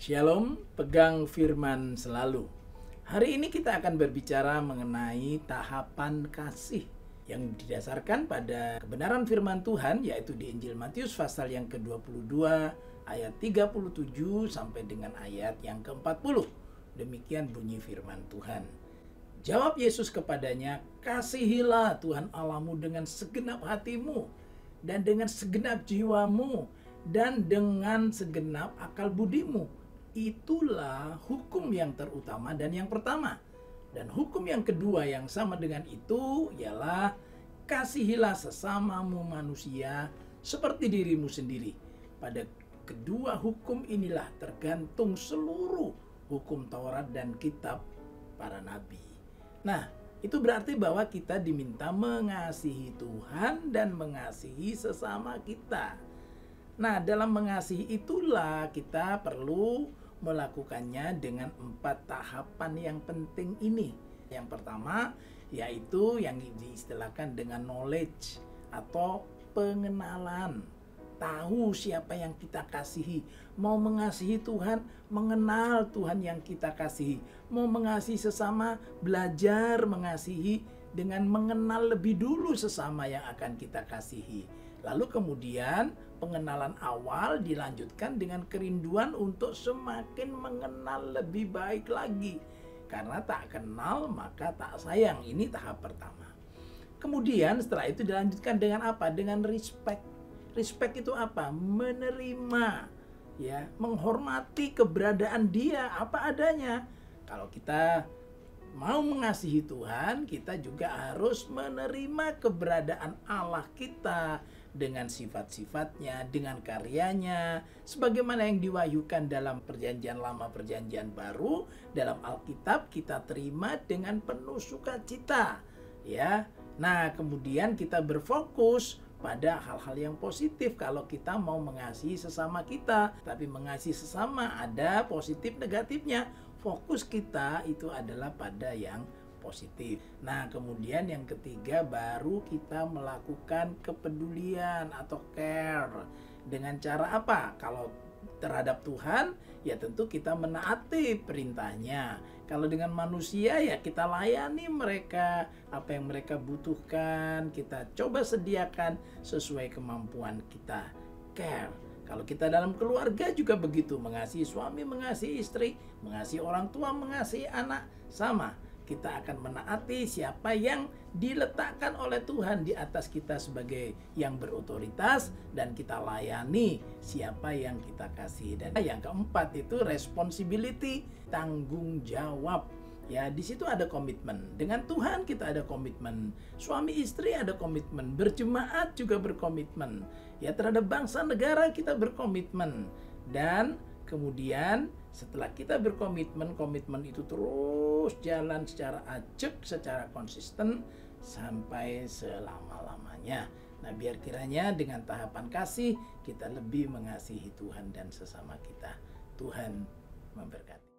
Shalom, pegang firman selalu. Hari ini kita akan berbicara mengenai tahapan kasih yang didasarkan pada kebenaran firman Tuhan, yaitu di Injil Matius pasal yang ke-22 ayat 37 sampai dengan ayat yang ke-40. Demikian bunyi firman Tuhan. Jawab Yesus kepadanya, "Kasihilah Tuhan Allahmu dengan segenap hatimu dan dengan segenap jiwamu dan dengan segenap akal budimu. Itulah hukum yang terutama dan yang pertama. Dan hukum yang kedua yang sama dengan itu ialah kasihilah sesamamu manusia seperti dirimu sendiri. Pada kedua hukum inilah tergantung seluruh hukum Taurat dan kitab para nabi." Nah, itu berarti bahwa kita diminta mengasihi Tuhan dan mengasihi sesama kita. Nah, dalam mengasihi itulah kita perlu melakukannya dengan 4 tahapan yang penting ini. Yang pertama yaitu yang diistilahkan dengan knowledge atau pengenalan. Tahu siapa yang kita kasihi. Mau mengasihi Tuhan, mengenal Tuhan yang kita kasihi. Mau mengasihi sesama, belajar mengasihi dengan mengenal lebih dulu sesama yang akan kita kasihi. Lalu kemudian pengenalan awal dilanjutkan dengan kerinduan untuk semakin mengenal lebih baik lagi. Karena tak kenal maka tak sayang. Ini tahap pertama. Kemudian setelah itu dilanjutkan dengan apa? Dengan respect. Respect itu apa? Menerima, ya, menghormati keberadaan dia apa adanya. Kalau kita mau mengasihi Tuhan, kita juga harus menerima keberadaan Allah kita dengan sifat-sifatnya, dengan karyanya, sebagaimana yang diwahyukan dalam Perjanjian Lama, Perjanjian Baru, dalam Alkitab kita terima dengan penuh sukacita, ya. Nah, kemudian kita berfokus pada hal-hal yang positif kalau kita mau mengasihi sesama kita. Tapi mengasihi sesama ada positif negatifnya. Fokus kita itu adalah pada yang positif. Nah, kemudian yang ketiga baru kita melakukan kepedulian atau care. Dengan cara apa? Kalau terhadap Tuhan, ya tentu kita menaati perintahnya. Kalau dengan manusia, ya kita layani mereka. Apa yang mereka butuhkan, kita coba sediakan sesuai kemampuan kita. Care. Kalau kita dalam keluarga juga begitu. Mengasihi suami, mengasihi istri, mengasihi orang tua, mengasihi anak. Sama. Kita akan menaati siapa yang diletakkan oleh Tuhan di atas kita sebagai yang berotoritas, dan kita layani siapa yang kita kasih. Dan yang keempat itu responsibility, tanggung jawab. Ya, di situ ada komitmen. Dengan Tuhan kita ada komitmen. Suami istri ada komitmen. Berjemaat juga berkomitmen. Ya, terhadap bangsa negara kita berkomitmen. Dan kemudian setelah kita berkomitmen, komitmen itu terus jalan secara acak, secara konsisten sampai selama-lamanya. Nah, biar kiranya dengan tahapan kasih kita lebih mengasihi Tuhan dan sesama kita. Tuhan memberkati.